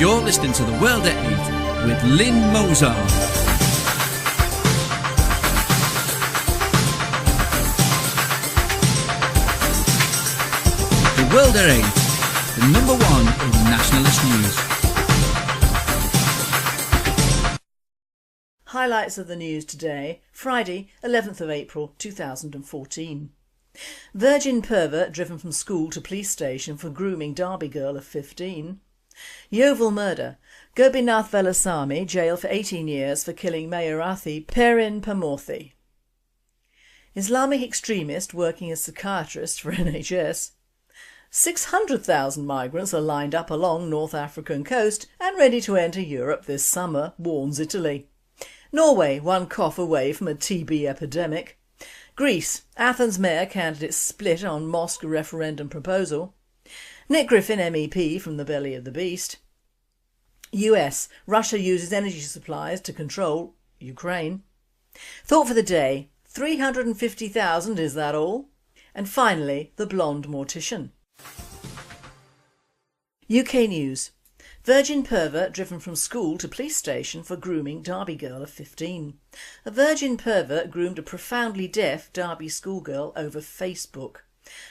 You're listening to The World at 8 with Lynn Mozart. The World at 8, the number one in nationalist news. Highlights of the news today, Friday 11th of April 2014. Virgin pervert driven from school to police station for grooming Derby girl of 15. Yeovil murder. Gobinath Velasamy jailed for 18 years for killing Mayurathi Perin Pamorthi. Islamic extremist working as psychiatrist for NHS. 600,000 migrants are lined up along North African coast and ready to enter Europe this summer, warns Italy. Norway, one cough away from a TB epidemic. Greece, Athens mayor candidates split on mosque referendum proposal. Nick Griffin MEP from the belly of the beast. US, Russia uses energy supplies to control Ukraine. Thought for the day, 350,000, is that all? And finally, the blonde mortician. UK news. Virgin pervert driven from school to police station for grooming Derby girl of 15. A virgin pervert groomed a profoundly deaf Derby schoolgirl over Facebook.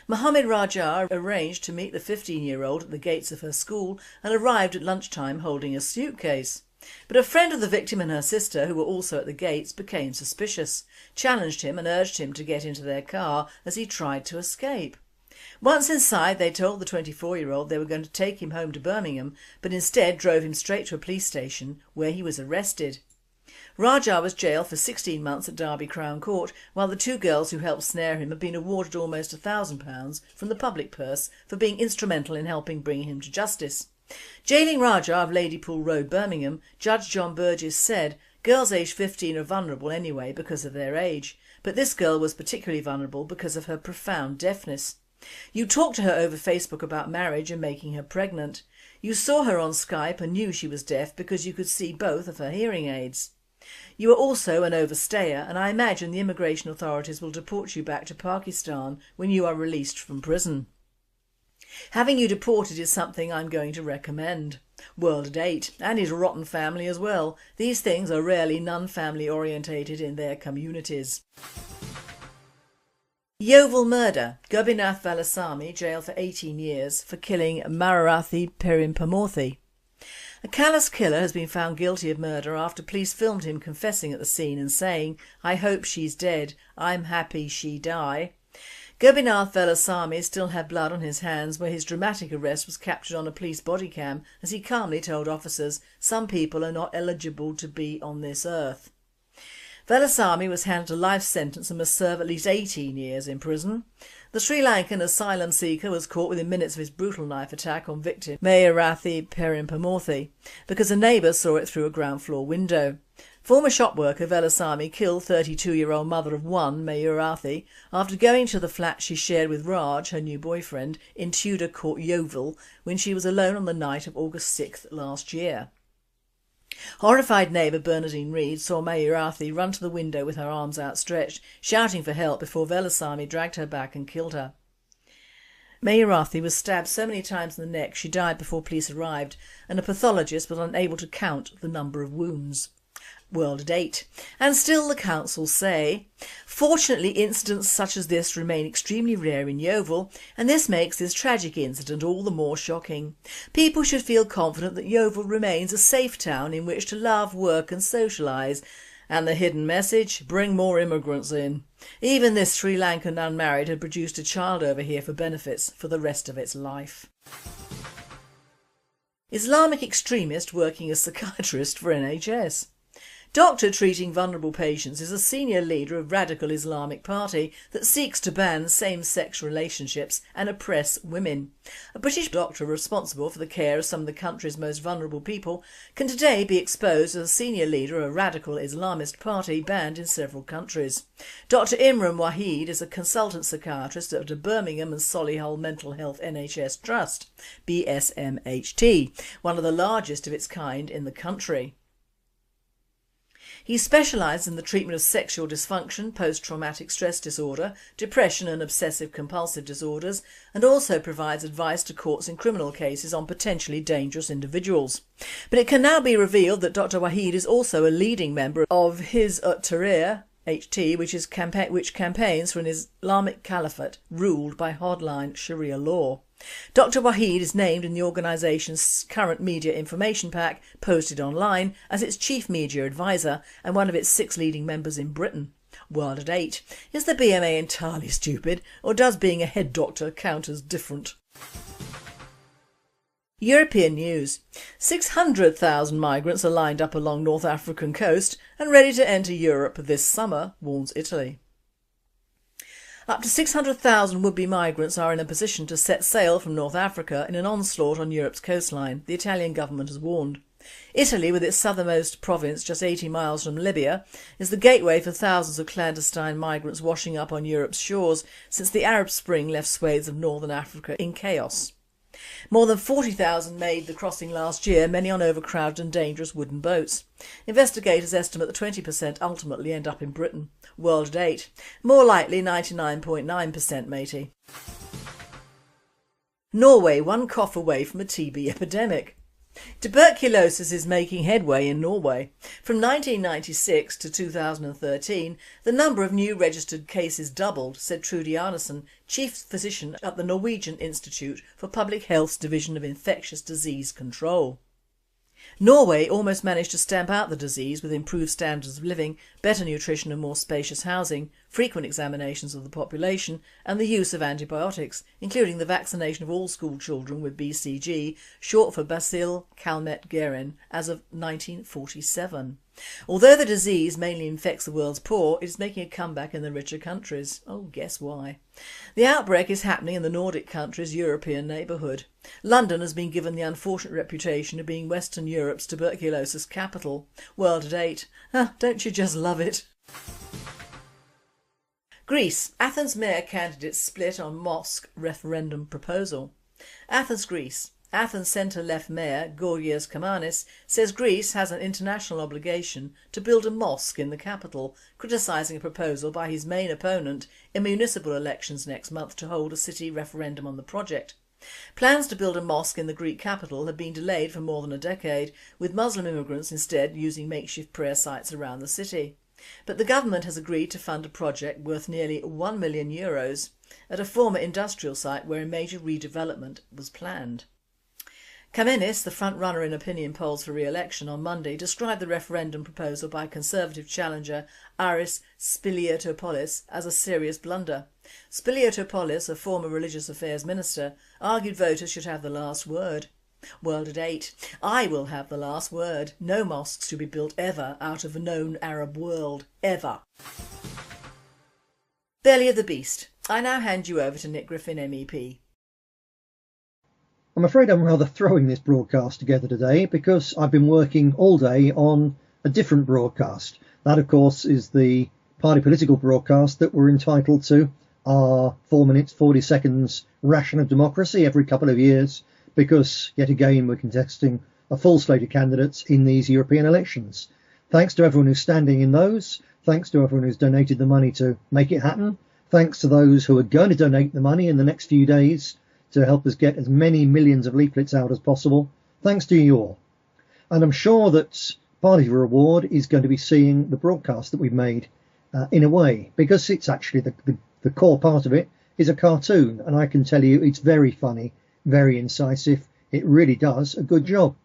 Mohammed Raja arranged to meet the 15-year-old at the gates of her school and arrived at lunchtime holding a suitcase. But a friend of the victim and her sister, who were also at the gates, became suspicious, challenged him and urged him to get into their car as he tried to escape. Once inside, they told the 24-year-old they were going to take him home to Birmingham, but instead drove him straight to a police station where he was arrested. Raja was jailed for 16 months at Derby Crown Court, while the two girls who helped snare him have been awarded almost £1,000 from the public purse for being instrumental in helping bring him to justice. Jailing Raja of Ladypool Road, Birmingham, Judge John Burgess said, "Girls aged 15 are vulnerable anyway because of their age, but this girl was particularly vulnerable because of her profound deafness. You talked to her over Facebook about marriage and making her pregnant. You saw her on Skype and knew she was deaf because you could see both of her hearing aids. You are also an overstayer, and I imagine the immigration authorities will deport you back to Pakistan when you are released from prison. Having you deported is something I'm going to recommend. World at 8, and his rotten family as well. These things are rarely non-family orientated in their communities." Yeovil murder. Gobinath Velasamy jailed for 18 years for killing Mayurathi Perin Pamorthi. A callous killer has been found guilty of murder after police filmed him confessing at the scene and saying, "I hope she's dead, I'm happy she die." Gobinath Velasamy still had blood on his hands where his dramatic arrest was captured on a police body cam as he calmly told officers, "Some people are not eligible to be on this earth." Velasamy was handed a life sentence and must serve at least 18 years in prison. The Sri Lankan asylum seeker was caught within minutes of his brutal knife attack on victim Mayurathi Perin Pamorthi because a neighbour saw it through a ground floor window. Former shop worker Velasamy killed 32-year-old mother of one, Mayurathi, after going to the flat she shared with Raj, her new boyfriend, in Tudor Court, Yeovil, when she was alone on the night of August 6th last year. Horrified neighbour Bernadine Reid saw Mayurathi run to the window with her arms outstretched, shouting for help before Velasamy dragged her back and killed her. Mayurathi was stabbed so many times in the neck she died before police arrived, and a pathologist was unable to count the number of wounds. World at 8. And still the council say, "Fortunately, incidents such as this remain extremely rare in Yeovil, and this makes this tragic incident all the more shocking. People should feel confident that Yeovil remains a safe town in which to love, work and socialise. And the hidden message? Bring more immigrants in. Even this Sri Lankan unmarried had produced a child over here for benefits for the rest of its life." Islamic extremist working as psychiatrist for NHS. Doctor treating vulnerable patients is a senior leader of radical Islamic party that seeks to ban same-sex relationships and oppress women. A British doctor responsible for the care of some of the country's most vulnerable people can today be exposed as a senior leader of a radical Islamist party banned in several countries. Dr Imran Wahid is a consultant psychiatrist at the Birmingham and Solihull Mental Health NHS Trust, BSMHT, one of the largest of its kind in the country. He specialises in the treatment of sexual dysfunction, post-traumatic stress disorder, depression and obsessive-compulsive disorders, and also provides advice to courts in criminal cases on potentially dangerous individuals. But it can now be revealed that Dr Wahid is also a leading member of his ut-Tahrir, HT, which campaigns for an Islamic caliphate ruled by hardline Sharia law. Dr Wahid is named in the organisation's current media information pack posted online as its chief media advisor and one of its 6 leading members in Britain. World at 8. Is the BMA entirely stupid, or does being a head doctor count as different? European news. 600,000 migrants are lined up along North African coast and ready to enter Europe this summer, warns Italy. Up to 600,000 would-be migrants are in a position to set sail from North Africa in an onslaught on Europe's coastline, the Italian government has warned. Italy, with its southernmost province just 80 miles from Libya, is the gateway for thousands of clandestine migrants washing up on Europe's shores since the Arab Spring left swathes of northern Africa in chaos. More than 40,000 made the crossing last year, many on overcrowded and dangerous wooden boats. Investigators estimate that 20% ultimately end up in Britain. World at 8. More likely 99.9%, matey. Norway, one cough away from a TB epidemic. Tuberculosis is making headway in Norway. From 1996 to 2013, the number of new registered cases doubled, said Trudy Arnesen, chief physician at the Norwegian Institute for Public Health's Division of Infectious Disease Control. Norway almost managed to stamp out the disease with improved standards of living, better nutrition and more spacious housing, frequent examinations of the population and the use of antibiotics, including the vaccination of all school children with BCG, short for Bacille Calmette-Guerin, as of 1947. Although the disease mainly infects the world's poor, it is making a comeback in the richer countries. Oh, guess why? The outbreak is happening in the Nordic countries' European neighbourhood. London has been given the unfortunate reputation of being Western Europe's tuberculosis capital. World at 8. Don't you just love it? Greece. Athens mayor candidates split on mosque referendum proposal. Athens, Greece. Athens centre-left mayor Gorgias Kamanis says Greece has an international obligation to build a mosque in the capital, criticising a proposal by his main opponent in municipal elections next month to hold a city referendum on the project. Plans to build a mosque in the Greek capital have been delayed for more than a decade, with Muslim immigrants instead using makeshift prayer sites around the city. But the government has agreed to fund a project worth nearly €1 million at a former industrial site where a major redevelopment was planned. Kamenis, the front-runner in opinion polls for re-election on Monday, described the referendum proposal by Conservative challenger Aris Spiliotopoulos as a serious blunder. Spiliotopoulos, a former religious affairs minister, argued voters should have the last word. World at 8. I will have the last word. No mosques to be built ever out of a known Arab world. Ever. Belly of the Beast. I now hand you over to Nick Griffin MEP. I'm afraid I'm rather throwing this broadcast together today because I've been working all day on a different broadcast. That, of course, is the party political broadcast that we're entitled to our 4 minutes 40 seconds ration of democracy every couple of years, because yet again we're contesting a full slate of candidates in these European elections. Thanks to everyone who's standing in those. Thanks to everyone who's donated the money to make it happen. Thanks to those who are going to donate the money in the next few days to help us get as many millions of leaflets out as possible. Thanks to you all. And I'm sure that part of your reward is going to be seeing the broadcast that we've made in a way, because it's actually the core part of it is a cartoon. And I can tell you it's very funny, very incisive. It really does a good job.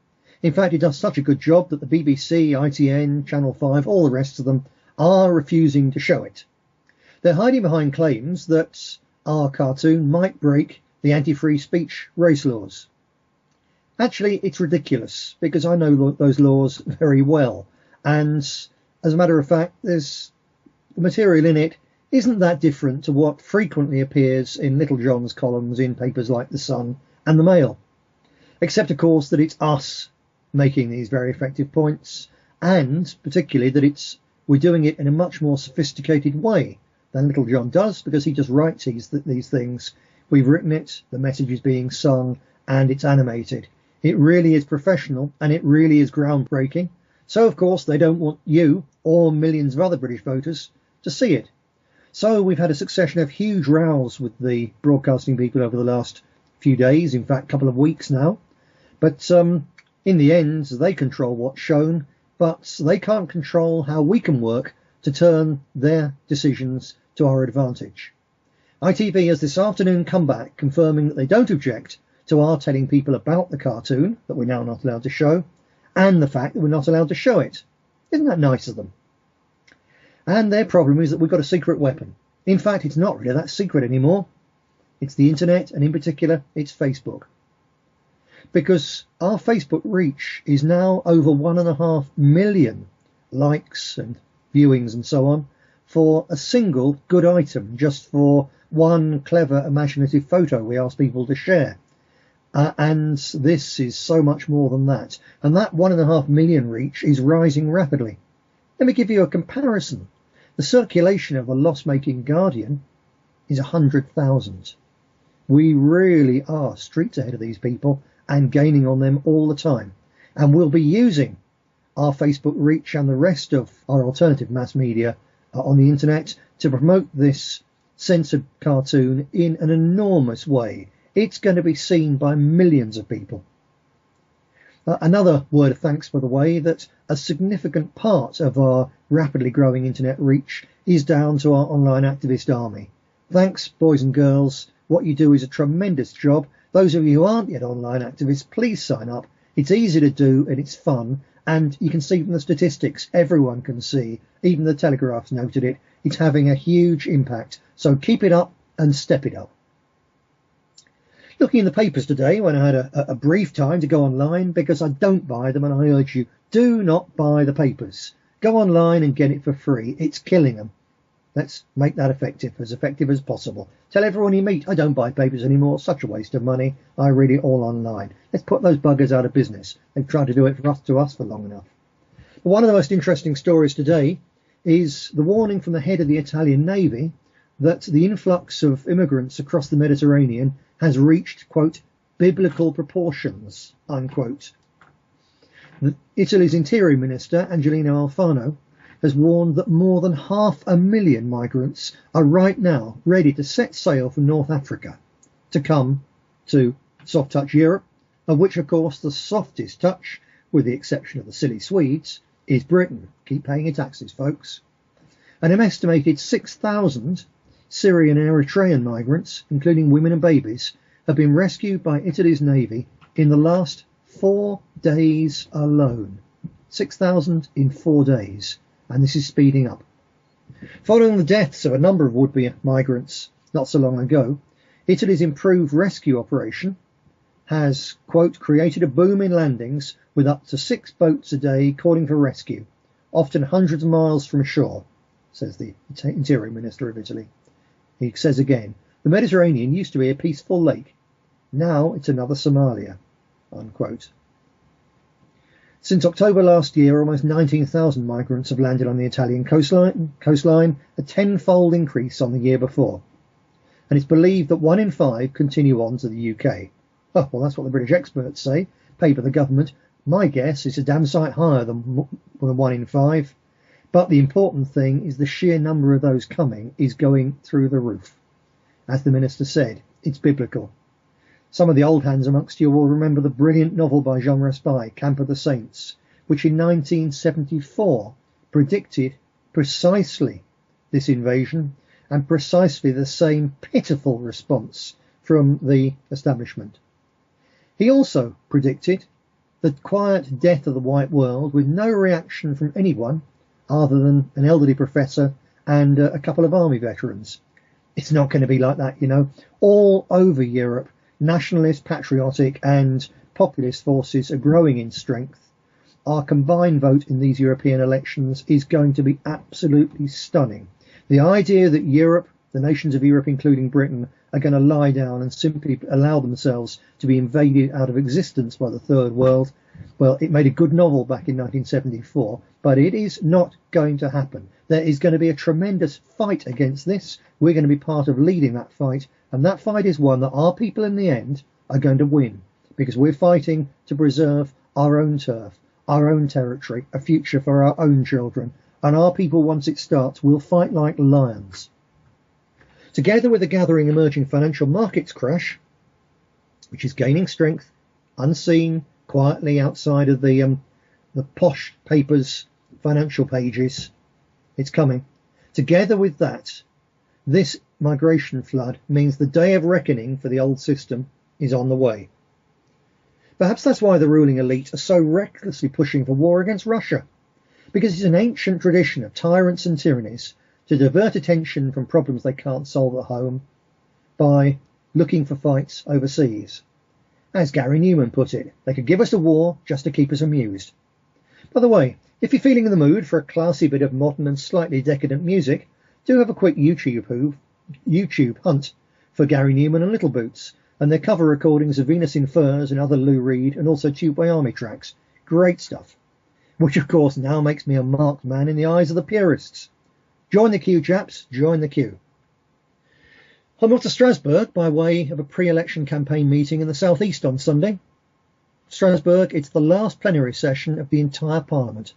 In fact, it does such a good job that the BBC, ITN, Channel 5, all the rest of them are refusing to show it. They're hiding behind claims that our cartoon might break the anti-free speech race laws. Actually, it's ridiculous because I know those laws very well. And as a matter of fact, the material in it isn't that different to what frequently appears in Little John's columns in papers like The Sun and The Mail. Except, of course, that it's us making these very effective points, and particularly that we're doing it in a much more sophisticated way than Little John does, because he just writes these things. We've written it, the message is being sung, and it's animated. It really is professional, and it really is groundbreaking. So, of course, they don't want you or millions of other British voters to see it. So we've had a succession of huge rows with the broadcasting people over the last few days, in fact, couple of weeks now. But in the end, they control what's shown, but they can't control how we can work to turn their decisions to our advantage. ITV has this afternoon come back confirming that they don't object to our telling people about the cartoon that we're now not allowed to show, and the fact that we're not allowed to show it. Isn't that nice of them? And their problem is that we've got a secret weapon. In fact, it's not really that secret anymore. It's the internet, and in particular, it's Facebook. Because our Facebook reach is now over 1.5 million likes and viewings and so on for a single good item, just for one clever, imaginative photo we ask people to share. And this is so much more than that. And that 1.5 million reach is rising rapidly. Let me give you a comparison. The circulation of the loss-making Guardian is 100,000. We really are streets ahead of these people and gaining on them all the time. And we'll be using our Facebook reach and the rest of our alternative mass media on the internet to promote this censored cartoon in an enormous way. It's going to be seen by millions of people. Another word of thanks, by the way, that a significant part of our rapidly growing internet reach is down to our online activist army. Thanks, boys and girls. What you do is a tremendous job. Those of you who aren't yet online activists, please sign up. It's easy to do and it's fun. And you can see from the statistics, everyone can see, even the Telegraph's noted it, it's having a huge impact. So keep it up and step it up. Looking in the papers today, when I had a brief time to go online, because I don't buy them, and I urge you, do not buy the papers. Go online and get it for free. It's killing them. Let's make that effective as possible. Tell everyone you meet, I don't buy papers anymore. Such a waste of money. I read it all online. Let's put those buggers out of business. They've tried to do it to us for long enough. But one of the most interesting stories today is the warning from the head of the Italian Navy that the influx of immigrants across the Mediterranean has reached, quote, biblical proportions, unquote. Italy's Interior Minister, Angelino Alfano, has warned that more than 500,000 migrants are right now ready to set sail from North Africa to come to soft touch Europe, of which, of course, the softest touch, with the exception of the silly Swedes, is Britain. Keep paying your taxes, folks. An estimated 6,000 Syrian and Eritrean migrants, including women and babies, have been rescued by Italy's Navy in the last 4 days alone. 6,000 in 4 days. And this is speeding up. Following the deaths of a number of would-be migrants not so long ago, Italy's improved rescue operation has, quote, created a boom in landings with up to 6 boats a day calling for rescue, often hundreds of miles from shore, says the Interior Minister of Italy. He says again, the Mediterranean used to be a peaceful lake. Now it's another Somalia, unquote. Since October last year, almost 19,000 migrants have landed on the Italian coastline, a tenfold increase on the year before. And it's believed that 1 in 5 continue on to the UK. Oh, well, that's what the British experts say, paid by the government. My guess is a damn sight higher than 1 in 5. But the important thing is the sheer number of those coming is going through the roof. As the minister said, it's biblical. Some of the old hands amongst you will remember the brilliant novel by Jean Raspail, Camp of the Saints, which in 1974 predicted precisely this invasion and precisely the same pitiful response from the establishment. He also predicted the quiet death of the white world with no reaction from anyone other than an elderly professor and a couple of army veterans. It's not going to be like that, you know. All over Europe, nationalist, patriotic and populist forces are growing in strength. Our combined vote in these European elections is going to be absolutely stunning. The idea that Europe, the nations of Europe, including Britain, are going to lie down and simply allow themselves to be invaded out of existence by the Third World, well, it made a good novel back in 1974, but it is not going to happen. There is going to be a tremendous fight against this. We're going to be part of leading that fight, and that fight is one that our people in the end are going to win, because we're fighting to preserve our own turf, our own territory, a future for our own children, and our people, once it starts, will fight like lions. Together with the gathering emerging financial markets crash, which is gaining strength, unseen, quietly outside of the posh papers' financial pages, it's coming. Together with that, this migration flood means the day of reckoning for the old system is on the way. Perhaps that's why the ruling elite are so recklessly pushing for war against Russia, because it's an ancient tradition of tyrants and tyrannies to divert attention from problems they can't solve at home by looking for fights overseas. As Gary Newman put it, they could give us a war just to keep us amused. By the way, if you're feeling in the mood for a classy bit of modern and slightly decadent music, do have a quick YouTube hunt for Gary Newman and Little Boots and their cover recordings of Venus in Furs and other Lou Reed and also Tube by Army tracks. Great stuff. Which of course now makes me a marked man in the eyes of the purists. Join the queue, chaps, join the queue. I'm off to Strasbourg by way of a pre-election campaign meeting in the southeast on Sunday. Strasbourg, it's the last plenary session of the entire Parliament.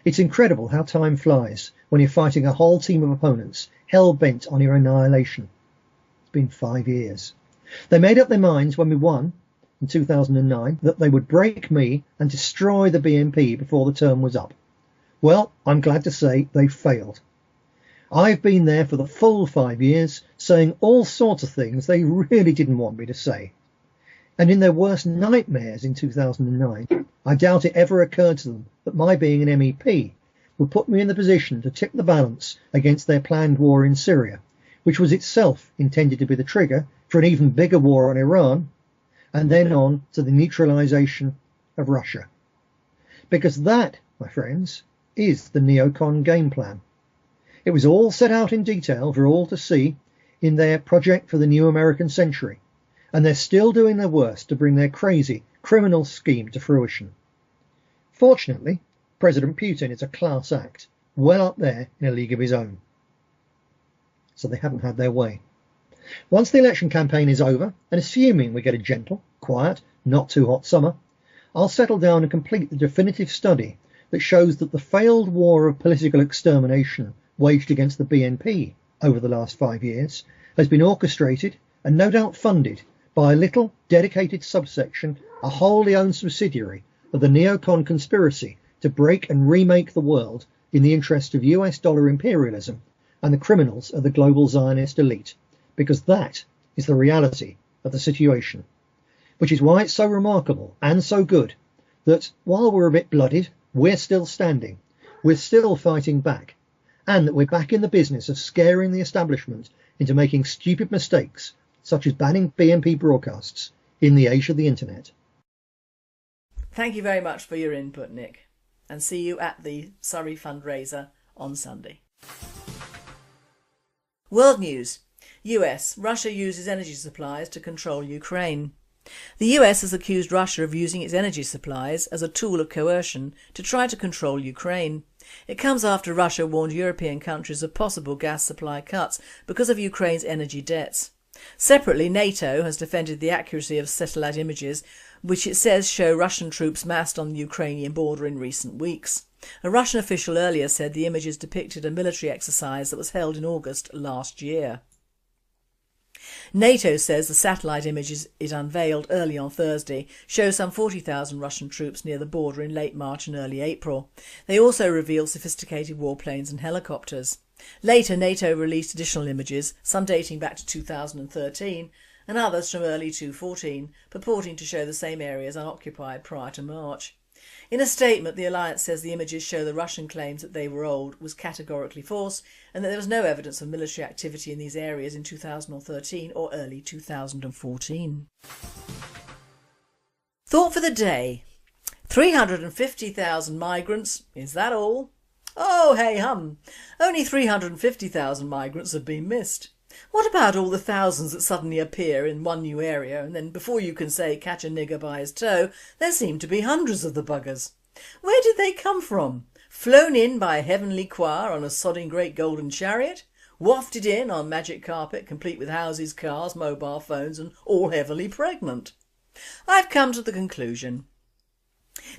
It's incredible how time flies when you're fighting a whole team of opponents hell-bent on your annihilation. It's been 5 years. They made up their minds when we won in 2009 that they would break me and destroy the BNP before the term was up. Well, I'm glad to say they failed. I've been there for the full 5 years, saying all sorts of things they really didn't want me to say. And in their worst nightmares in 2009, I doubt it ever occurred to them that my being an MEP would put me in the position to tip the balance against their planned war in Syria, which was itself intended to be the trigger for an even bigger war on Iran, and then on to the neutralisation of Russia. Because that, my friends, is the neocon game plan. It was all set out in detail for all to see in their Project for the New American Century, and they're still doing their worst to bring their crazy, criminal scheme to fruition. Fortunately, President Putin is a class act, well up there in a league of his own. So they haven't had their way. Once the election campaign is over, and assuming we get a gentle, quiet, not too hot summer, I'll settle down and complete the definitive study that shows that the failed war of political extermination waged against the BNP over the last 5 years has been orchestrated and no doubt funded by a little dedicated subsection, a wholly owned subsidiary of the neocon conspiracy to break and remake the world in the interest of US dollar imperialism and the criminals of the global Zionist elite, because that is the reality of the situation. Which is why it's so remarkable and so good that while we're a bit bloodied, we're still standing, we're still fighting back, and that we're back in the business of scaring the establishment into making stupid mistakes, such as banning BNP broadcasts in the age of the internet. Thank you very much for your input, Nick, and see you at the Surrey fundraiser on Sunday. World News. US. Russia uses energy supplies to control Ukraine. The US has accused Russia of using its energy supplies as a tool of coercion to try to control Ukraine. It comes after Russia warned European countries of possible gas supply cuts because of Ukraine's energy debts. Separately, NATO has defended the accuracy of satellite images which it says show Russian troops massed on the Ukrainian border in recent weeks. A Russian official earlier said the images depicted a military exercise that was held in August last year. NATO says the satellite images it unveiled early on Thursday show some 40,000 Russian troops near the border in late March and early April. They also reveal sophisticated warplanes and helicopters. Later, NATO released additional images, some dating back to 2013 and others from early 2014, purporting to show the same areas unoccupied prior to March. In a statement, the alliance says the images show the Russian claims that they were old was categorically false and that there was no evidence of military activity in these areas in 2013 or early 2014. Thought for the day. 350,000 migrants, is that all? Oh hey hum, only 350,000 migrants have been missed. What about all the thousands that suddenly appear in one new area and then before you can say catch a nigger by his toe, there seem to be hundreds of the buggers? Where did they come from? Flown in by a heavenly choir on a sodding great golden chariot? Wafted in on magic carpet complete with houses, cars, mobile phones and all heavily pregnant? I've come to the conclusion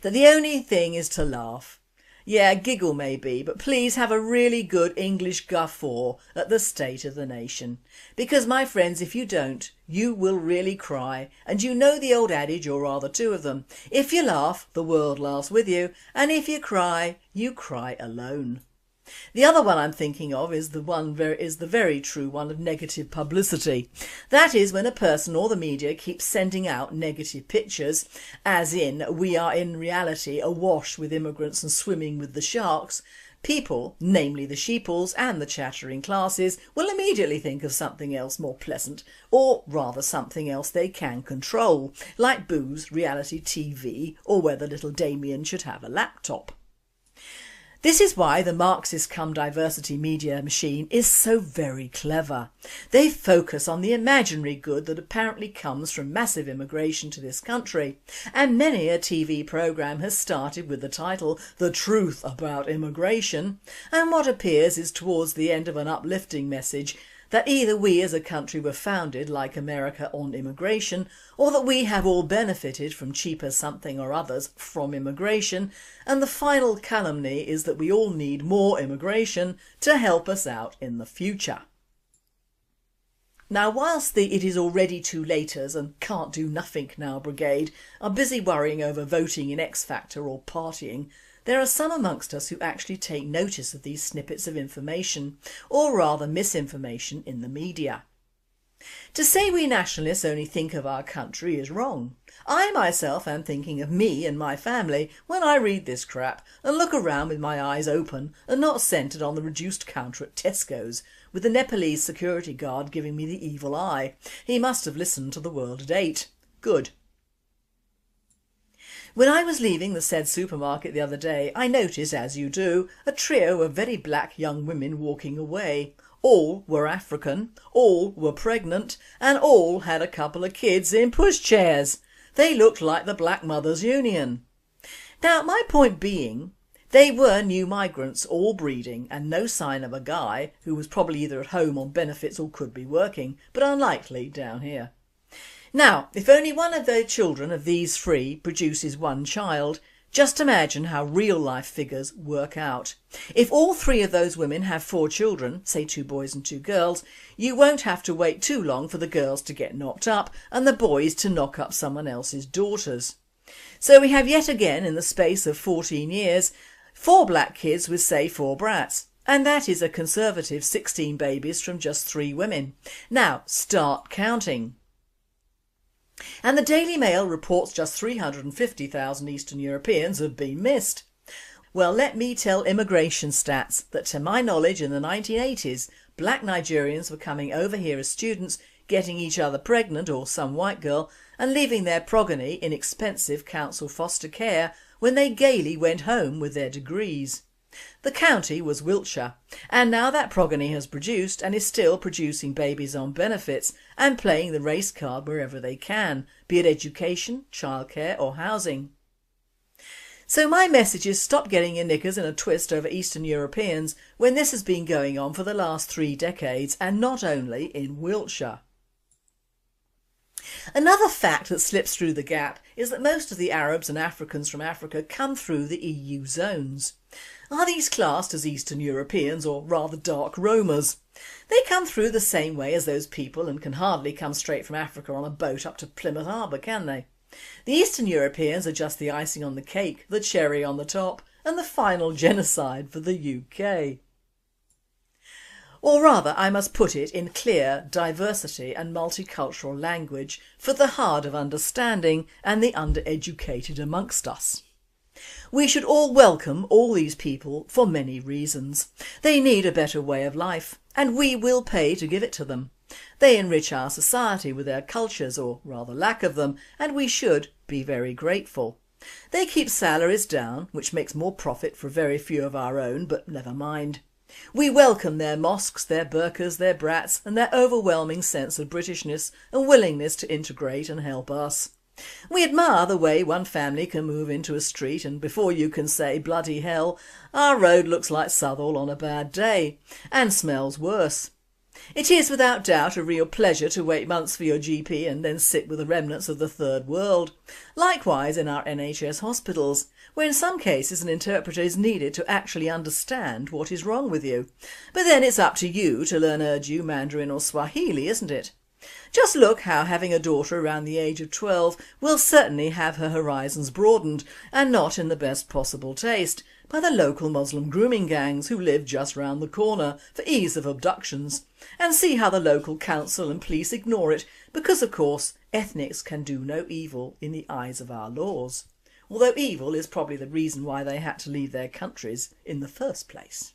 that the only thing is to laugh. Yeah, giggle maybe, but please have a really good English guffaw at the state of the nation. Because my friends, if you don't, you will really cry, and you know the old adage, or rather two of them. If you laugh, the world laughs with you, and if you cry alone. The other one I'm thinking of is the very true one of negative publicity. That is when a person or the media keeps sending out negative pictures, as in we are in reality awash with immigrants and swimming with the sharks. People, namely the sheeples and the chattering classes, will immediately think of something else more pleasant, or rather something else they can control, like booze, reality TV, or whether little Damien should have a laptop. This is why the Marxist cum diversity media machine is so very clever. They focus on the imaginary good that apparently comes from massive immigration to this country, and many a TV programme has started with the title "The Truth About Immigration," and what appears is towards the end of an uplifting message that either we as a country were founded, like America, on immigration, or that we have all benefited from cheaper something or others from immigration, and the final calumny is that we all need more immigration to help us out in the future. Now, whilst the "it is already too laters" and "can't do nothing now" brigade are busy worrying over voting in X Factor or partying, there are some amongst us who actually take notice of these snippets of information, or rather misinformation, in the media. To say we nationalists only think of our country is wrong. I myself am thinking of me and my family when I read this crap and look around with my eyes open and not centred on the reduced counter at Tesco's, with the Nepalese security guard giving me the evil eye. He must have listened to the world at 8. Good. When I was leaving the said supermarket the other day, I noticed, as you do, a trio of very black young women walking away. All were African, all were pregnant, and all had a couple of kids in pushchairs. They looked like the Black Mothers Union. Now, my point being, they were new migrants, all breeding, and no sign of a guy who was probably either at home on benefits or could be working, but unlikely down here. Now, if only one of the children of these three produces one child, just imagine how real life figures work out. If all three of those women have 4 children, say 2 boys and 2 girls, you won't have to wait too long for the girls to get knocked up and the boys to knock up someone else's daughters. So we have yet again, in the space of 14 years, 4 black kids with say 4 brats. And that is a conservative 16 babies from just 3 women. Now start counting. And the Daily Mail reports just 350,000 Eastern Europeans have been missed. Well, let me tell immigration stats that to my knowledge in the 1980s, black Nigerians were coming over here as students, getting each other pregnant or some white girl, and leaving their progeny in expensive council foster care when they gaily went home with their degrees. The county was Wiltshire, and now that progeny has produced and is still producing babies on benefits and playing the race card wherever they can, be it education, childcare or housing. So my message is stop getting your knickers in a twist over Eastern Europeans when this has been going on for the last 3 decades, and not only in Wiltshire. Another fact that slips through the gap is that most of the Arabs and Africans from Africa come through the EU zones. Are these classed as Eastern Europeans, or rather dark Romas? They come through the same way as those people and can hardly come straight from Africa on a boat up to Plymouth Harbour, can they? The Eastern Europeans are just the icing on the cake, the cherry on the top, and the final genocide for the UK. Or rather, I must put it in clear diversity and multicultural language for the hard of understanding and the undereducated amongst us. We should all welcome all these people for many reasons. They need a better way of life, and we will pay to give it to them. They enrich our society with their cultures, or rather lack of them, and we should be very grateful. They keep salaries down, which makes more profit for very few of our own, but never mind. We welcome their mosques, their burqas, their brats, and their overwhelming sense of Britishness and willingness to integrate and help us. We admire the way one family can move into a street and before you can say bloody hell, our road looks like Southall on a bad day, and smells worse. It is without doubt a real pleasure to wait months for your GP and then sit with the remnants of the third world. Likewise in our NHS hospitals, where in some cases an interpreter is needed to actually understand what is wrong with you. But then it's up to you to learn Urdu, Mandarin or Swahili, isn't it? Just look how having a daughter around the age of 12 will certainly have her horizons broadened, and not in the best possible taste, by the local Muslim grooming gangs who live just round the corner for ease of abductions, and see how the local council and police ignore it because of course ethnics can do no evil in the eyes of our laws, although evil is probably the reason why they had to leave their countries in the first place.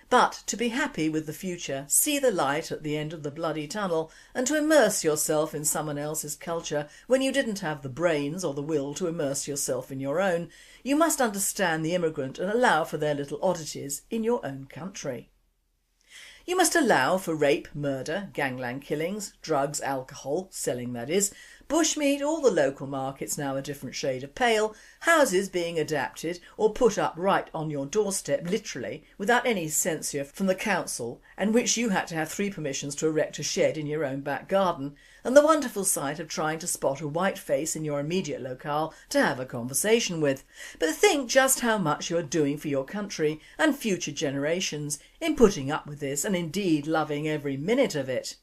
But to be happy with the future, see the light at the end of the bloody tunnel, and to immerse yourself in someone else's culture when you didn't have the brains or the will to immerse yourself in your own, you must understand the immigrant and allow for their little oddities in your own country. You must allow for rape, murder, gangland killings, drugs, alcohol, selling that is, bushmeat, all the local markets now a different shade of pale, houses being adapted or put up right on your doorstep literally without any censure from the council, and which you had to have 3 permissions to erect a shed in your own back garden, and the wonderful sight of trying to spot a white face in your immediate locale to have a conversation with. But think just how much you are doing for your country and future generations in putting up with this and indeed loving every minute of it.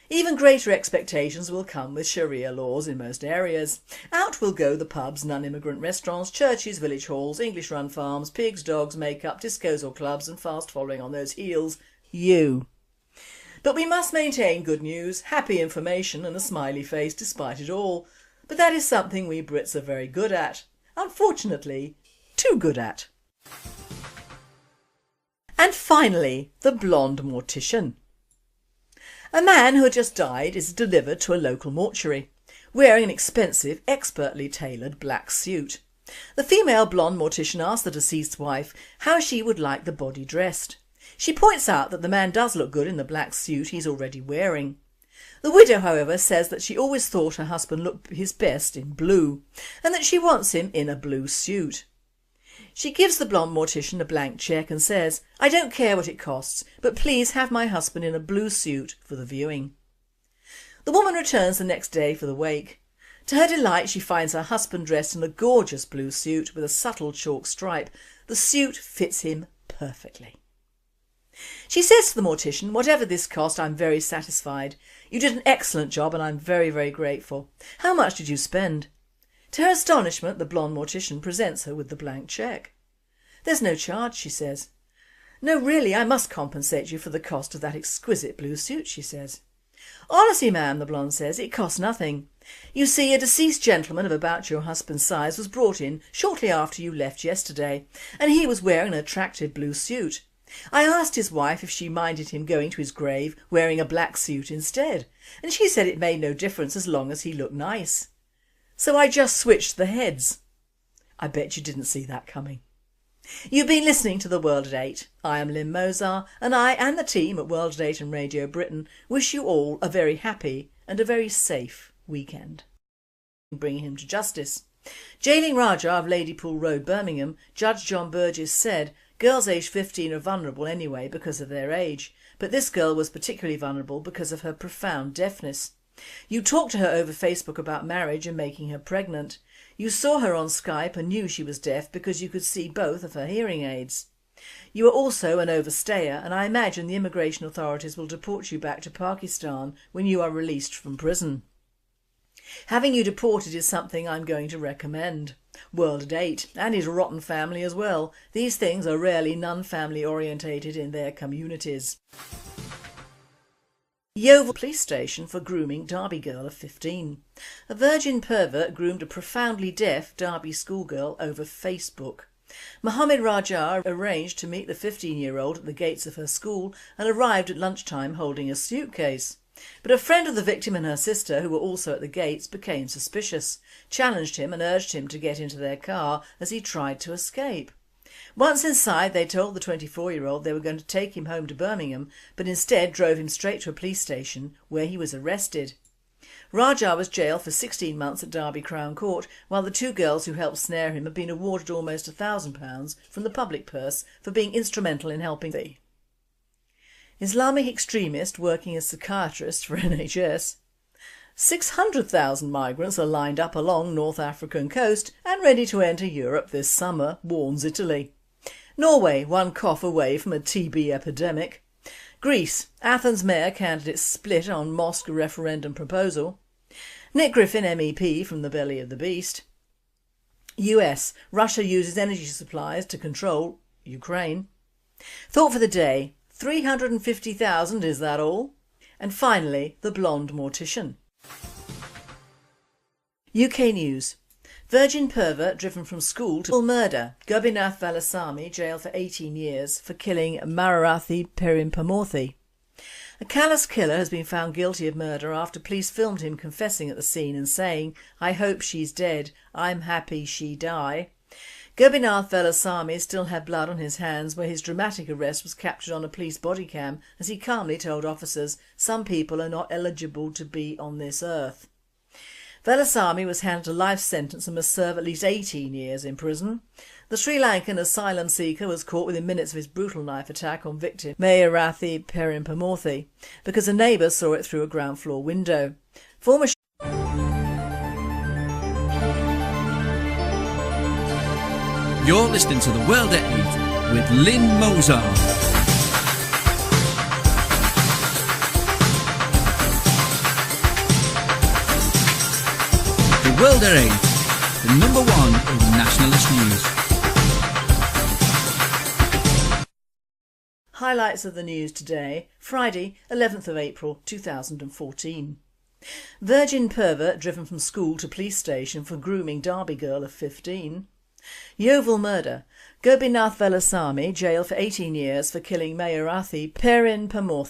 Even greater expectations will come with Sharia laws in most areas. Out will go the pubs, non-immigrant restaurants, churches, village halls, English-run farms, pigs, dogs, make-up, discos or clubs, and fast following on those heels, you. But we must maintain good news, happy information and a smiley face despite it all. But that is something we Brits are very good at. Unfortunately, too good at. And finally, the blonde mortician. A man who had just died is delivered to a local mortuary, wearing an expensive, expertly tailored black suit. The female blonde mortician asks the deceased's wife how she would like the body dressed. She points out that the man does look good in the black suit he's already wearing. The widow, however, says that she always thought her husband looked his best in blue, and that she wants him in a blue suit. She gives the blonde mortician a blank cheque and says, "I don't care what it costs, but please have my husband in a blue suit for the viewing." The woman returns the next day for the wake. To her delight, she finds her husband dressed in a gorgeous blue suit with a subtle chalk stripe. The suit fits him perfectly. She says to the mortician, "Whatever this cost, I'm very satisfied. You did an excellent job and I'm very, very grateful. How much did you spend?" To her astonishment, the blonde mortician presents her with the blank cheque. "There's no charge," she says. "No, really, I must compensate you for the cost of that exquisite blue suit," she says. "Honestly, ma'am," the blonde says, "it costs nothing. You see, a deceased gentleman of about your husband's size was brought in shortly after you left yesterday, and he was wearing an attractive blue suit. I asked his wife if she minded him going to his grave wearing a black suit instead, and she said it made no difference as long as he looked nice. So I just switched the heads." I bet you didn't see that coming. You've been listening to The World at 8. I am Lynn Mozar, and I and the team at World at 8 and Radio Britain wish you all a very happy and a very safe weekend. Bringing him to justice. Jailing Raja of Ladypool Road, Birmingham, Judge John Burgess said, "Girls aged 15 are vulnerable anyway because of their age, but this girl was particularly vulnerable because of her profound deafness. You talked to her over Facebook about marriage and making her pregnant. You saw her on Skype and knew she was deaf because you could see both of her hearing aids. You are also an overstayer, and I imagine the immigration authorities will deport you back to Pakistan when you are released from prison. Having you deported is something I'm going to recommend. World at 8 and his rotten family as well. These things are rarely non-family orientated in their communities." Yeovil police station for grooming Derby girl of 15. A virgin pervert groomed a profoundly deaf Derby schoolgirl over Facebook. Mohammed Raja arranged to meet the 15-year-old at the gates of her school and arrived at lunchtime holding a suitcase. But a friend of the victim and her sister, who were also at the gates, became suspicious, challenged him and urged him to get into their car as he tried to escape. Once inside, they told the 24-year-old they were going to take him home to Birmingham, but instead drove him straight to a police station where he was arrested. Raja was jailed for 16 months at Derby Crown Court, while the 2 girls who helped snare him have been awarded almost £1,000 from the public purse for being instrumental in helping them. Islamic extremist working as psychiatrist for NHS. 600,000 migrants are lined up along North African coast and ready to enter Europe this summer, warns Italy. Norway, one cough away from a TB epidemic. Greece, Athens mayor candidates split on mosque referendum proposal. Nick Griffin MEP from the belly of the beast. US, Russia uses energy supplies to control Ukraine. Thought for the day, 350,000, is that all? And finally, the blonde mortician. UK news. Virgin pervert driven from school to murder. Gobinath Velasamy jailed for 18 years for killing Mararathi Perimpamorthi. A callous killer has been found guilty of murder after police filmed him confessing at the scene and saying, "I hope she's dead, I'm happy she die." Gobinath Velasamy still had blood on his hands where his dramatic arrest was captured on a police body cam as he calmly told officers, "Some people are not eligible to be on this earth." Velasamy was handed a life sentence and must serve at least 18 years in prison. The Sri Lankan asylum seeker was caught within minutes of his brutal knife attack on victim Mararathi Perimpamorthi because a neighbour saw it through a ground floor window. Former You're listening to The World at 8 with Lynn Mozart. The World at 8, the number one in nationalist news. highlights of the news today, Friday 11th of April 2014. Virgin pervert driven from school to police station for grooming Derby girl of 15. Yeovil murder. Gobinath Velasamy jailed for 18 years for killing Mararathi Perimpamorthi.